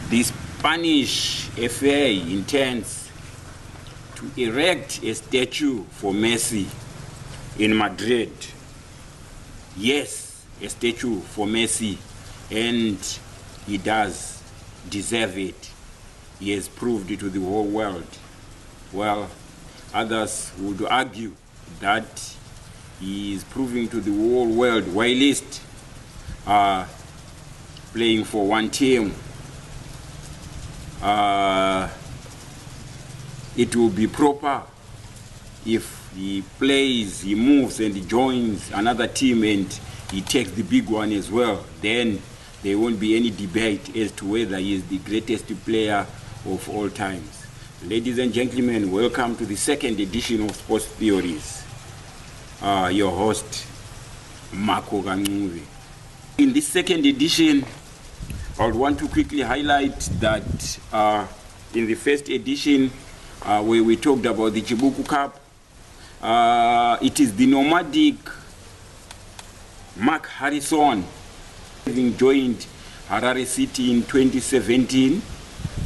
The Spanish FA intends to erect a statue for Messi in Madrid. Yes, a statue for Messi, and he does deserve it. He has proved it to the whole world. Well, others would argue that he is proving to the whole world whilst playing for one team. It will be proper if he plays, he moves and he joins another team and he takes the big one as well. Then there won't be any debate as to whether he is the greatest player of all times. Ladies and gentlemen, welcome to the second edition of Sports Theories. Your host, Marco Ganguvi. In this second edition, I would want to quickly highlight that in the first edition, where we talked about the Chibuku Cup, it is the nomadic Mark Harrison, having joined Harare City in 2017,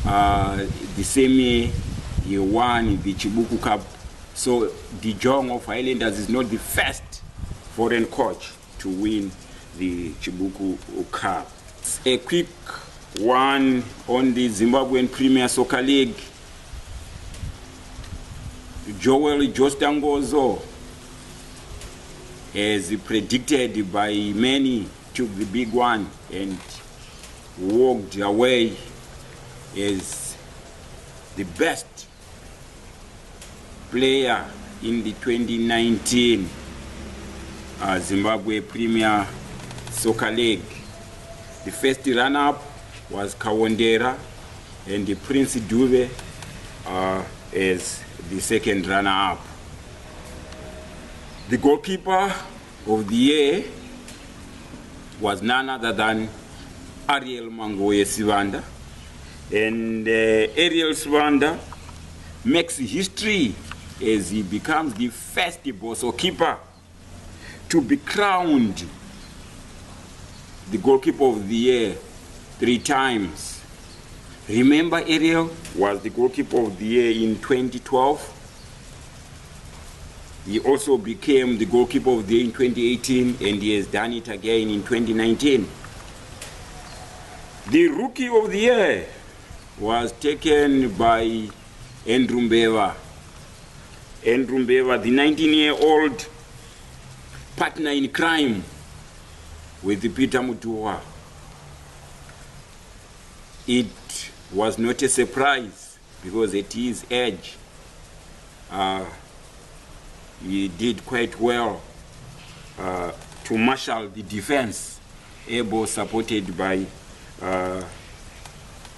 the same year he won the Chibuku Cup. So De Jong of Highlanders is not the first foreign coach to win the Chibuku Cup. A quick one on the Zimbabwean Premier Soccer League. Joel Jostangozo, as predicted by many, took the big one and walked away as the best player in the 2019 Zimbabwe Premier Soccer League. The first runner-up was Kawondera, and the Prince Dube as the second runner-up. The goalkeeper of the year was none other than Ariel Mangoye Sivanda, and Ariel Sivanda makes history as he becomes the first Boso keeper to be crowned the goalkeeper of the year 3 times. Remember, Ariel was the goalkeeper of the year in 2012. He also became the goalkeeper of the year in 2018, and he has done it again in 2019. The rookie of the year was taken by Andrew Mbeva. Andrew Mbeva, the 19-year-old partner in crime with Peter Mutua. It was not a surprise because at his age, he did quite well to marshal the defense, able supported by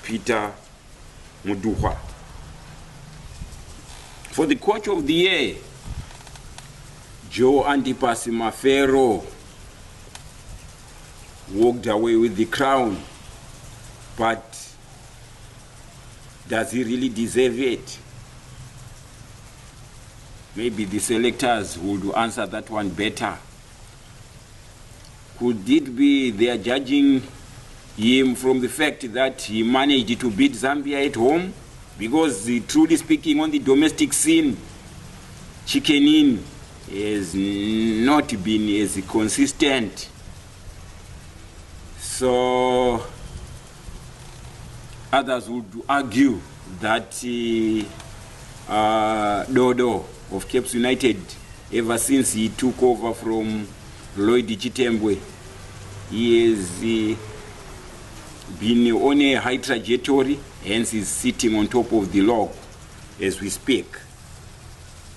Peter Muduwa. For the coach of the year, Joe Antipas Mafero walked away with the crown, but does he really deserve it? Maybe the selectors would answer that one better. Could it be they are judging him from the fact that he managed to beat Zambia at home? Because truly speaking, on the domestic scene, Chicken Inn has not been as consistent. So others would argue that Dodo of Cape United, ever since he took over from Lloyd Chitembwe, he has been on a high trajectory, hence he's sitting on top of the log as we speak.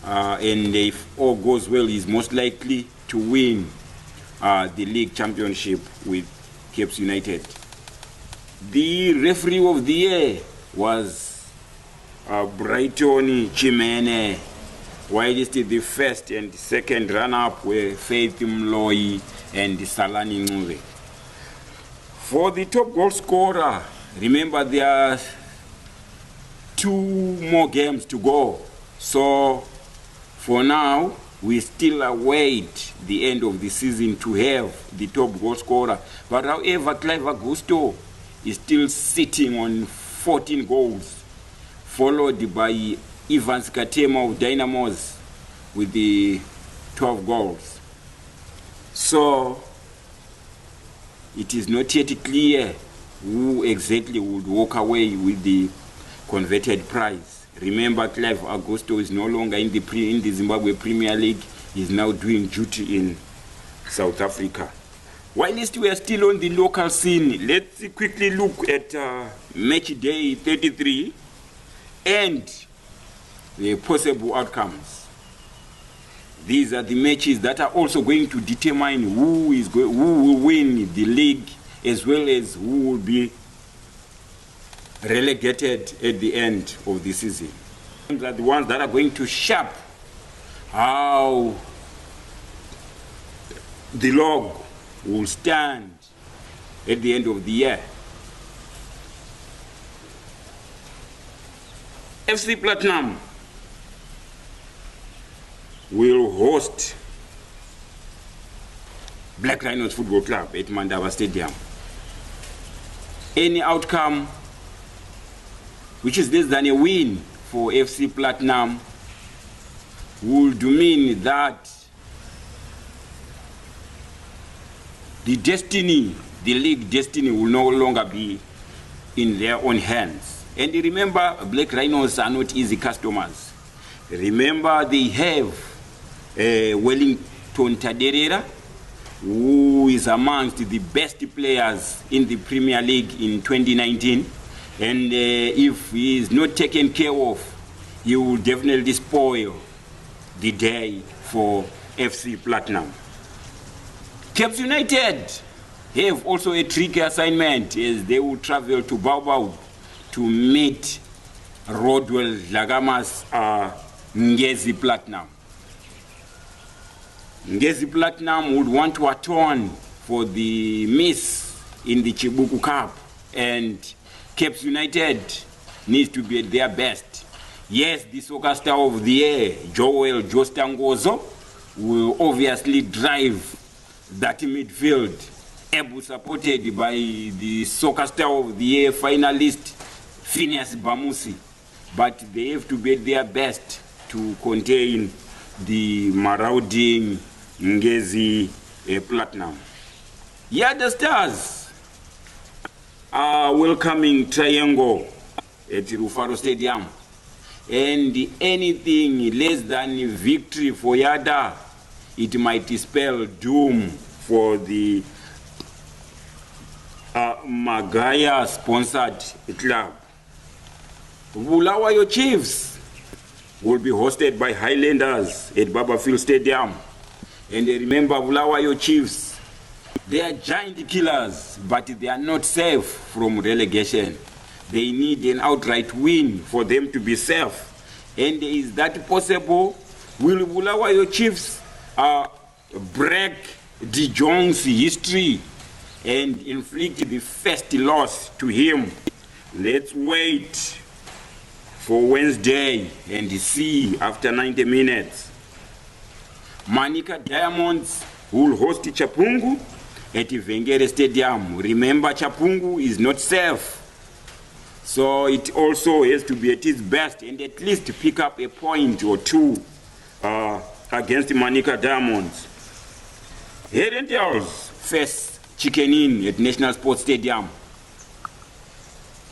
And if all goes well, he's most likely to win the league championship with Cape United. The referee of the year was Brighton Chimene, whilst the first and second runner-up were Faith Mloyi and Salani Ngube. For the top goal scorer, remember there are 2 more games to go. So for now, we still await the end of the season to have the top goal scorer. But however, Clive Augusto is still sitting on 14 goals, followed by Evans Katema of Dynamos with the 12 goals. So it is not yet clear who exactly would walk away with the coveted prize. Remember, Clive Augusto is no longer in the Zimbabwe Premier League. He is now doing duty in South Africa. Whilst we are still on the local scene, let's quickly look at match day 33 and the possible outcomes. These are the matches that are also going to determine who will win the league, as well as who will be relegated at the end of the season. These are the ones that are going to shape how the log will stand at the end of the year. FC Platinum will host Black Rhinos Football Club at Mandava Stadium. Any outcome which is less than a win for FC Platinum would mean that the league destiny will no longer be in their own hands. And remember, Black Rhinos are not easy customers. Remember, they have Wellington Taderera, who is amongst the best players in the Premier League in 2019. And if he is not taken care of, he will definitely spoil the day for FC Platinum. Caps United have also a tricky assignment as they will travel to Baobab to meet Rodwell Lagama's Ngezi Platinum. Ngezi Platinum would want to atone for the miss in the Chibuku Cup, and Caps United needs to be at their best. Yes, the soccer star of the year, Joel Jostangozo, will obviously drive that midfield, supported by the soccer star of the year finalist, Phineas Bamusi. But they have to be at their best to contain the marauding Ngezi Platinum. Yeah, the Stars are welcoming Triangle at Rufaro Stadium. And anything less than victory for Yada, it might spell doom for the Magaya-sponsored club. Bulawayo Chiefs will be hosted by Highlanders at Babafield Stadium. And remember, Bulawayo Chiefs, they are giant killers, but they are not safe from relegation. They need an outright win for them to be safe. And is that possible? Will Bulawayo Chiefs break De Jong's history and inflict the first loss to him? Let's wait for Wednesday and see after 90 minutes. Manica Diamonds will host Chapungu at Vengere Stadium. Remember, Chapungu is not safe, so it also has to be at its best and at least pick up a point or two against Manica Diamonds. Herentals face Chicken Inn at National Sports Stadium.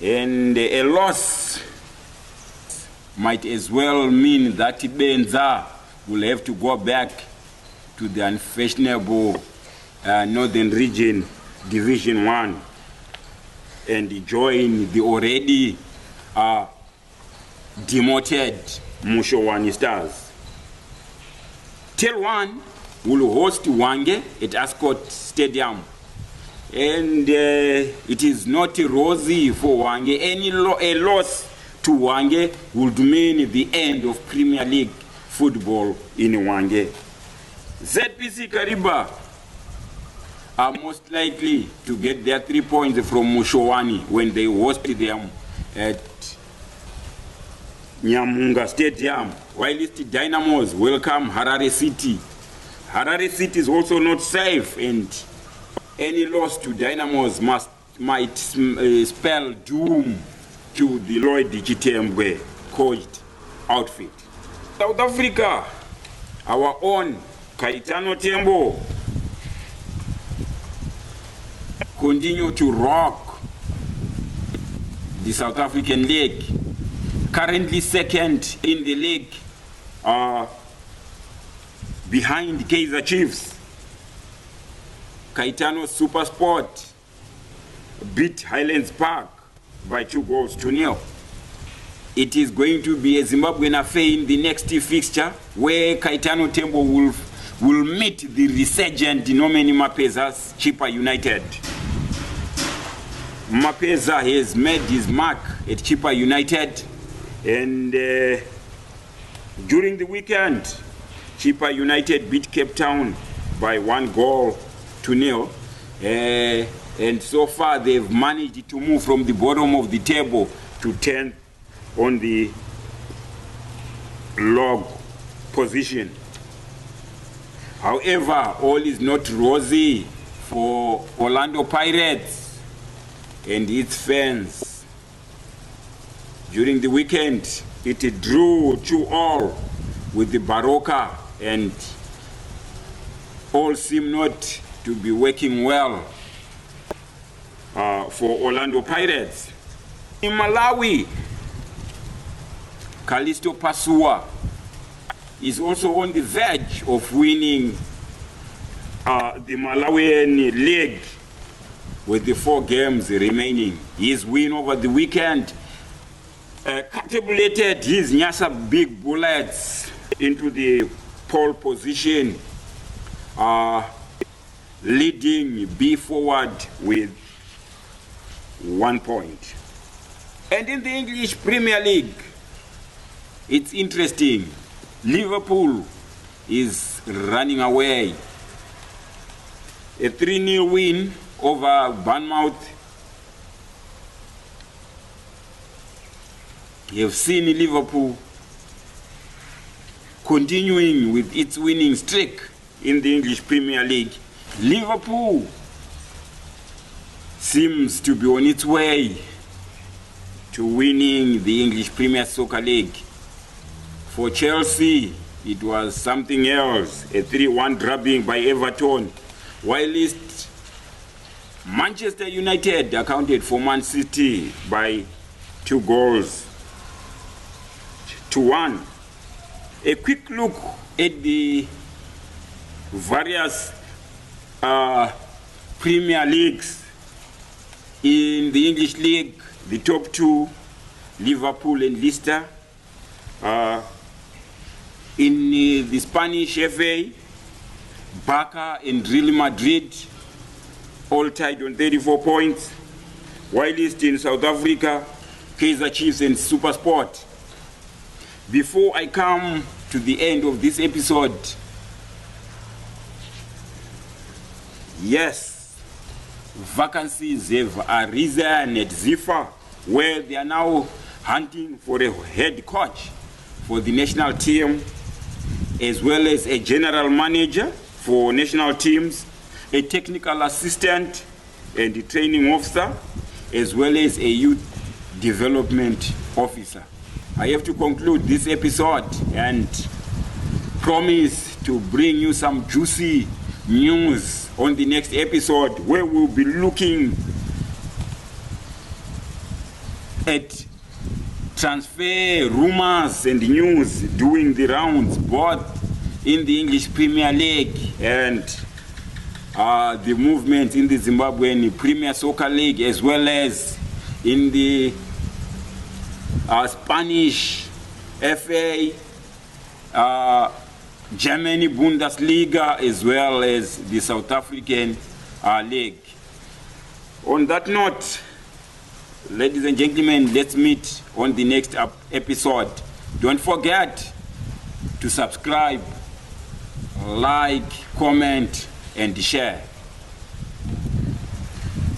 And a loss might as well mean that Benza will have to go back to the unfashionable Northern Region Division 1 and join the already demoted Mushowani Stars. Tel1 will host Wange at Ascot Stadium. And it is not rosy for Wange. A loss to Wange would mean the end of Premier League football in Wange. ZPC Kariba are most likely to get their 3 points from Mushowani when they host them at Nyamunga Stadium, whilst Dynamos welcome Harare City. Harare City is also not safe, and any loss to Dynamos must might spell doom to the Lloyd Chitembwe coached outfit. South Africa, our own Kaitano Tembo, continue to rock the South African League. Currently second in the league, behind Kaizer Chiefs. Kaitano Supersport beat Highlands Park by 2-0. It is going to be a Zimbabwean affair in the next fixture, where Kaitano Tembo will meet the resurgent Nomeni Mapeza's Chippa United. Mapeza has made his mark at Chippa United, and during the weekend, Chippa United beat Cape Town by 1-0. And so far they've managed to move from the bottom of the table to 10th on the log position. However, all is not rosy for Orlando Pirates and its fans. During the weekend, it drew 2-2 with the Baroka, and all seem not to be working well for Orlando Pirates. In Malawi, Callisto Pasua is also on the verge of winning the Malawian League with the 4 games remaining. His win over the weekend catapulted his Nyasa Big Bullets into the pole position, leading B Forward with 1 point. And in the English Premier League, it's interesting. Liverpool is running away. A 3-0 win over Bournemouth. You've seen Liverpool continuing with its winning streak in the English Premier League. Liverpool seems to be on its way to winning the English Premier Soccer League. For Chelsea, it was something else, a 3-1 drubbing by Everton, whilst Manchester United accounted for Man City by 2-1. A quick look at the various Premier Leagues. In the English League, the top 2, Liverpool and Leicester. In the Spanish FA, Barca and Real Madrid all tied on 34 points, whilst in South Africa, Kaizer Chiefs and Supersport. Before I come to the end of this episode, yes, vacancies have arisen at ZIFA, where they are now hunting for a head coach for the national team, as well as a general manager for national teams, a technical assistant and a training officer, as well as a youth development officer. I have to conclude this episode and promise to bring you some juicy news on the next episode, where we'll be looking at transfer rumors and news doing the rounds, both in the English Premier League and the movement in the Zimbabwean Premier Soccer League, as well as in the Spanish FA, Germany Bundesliga, as well as the South African League. On that note, ladies and gentlemen, let's meet on the next episode. Don't forget to subscribe, like, comment, and share.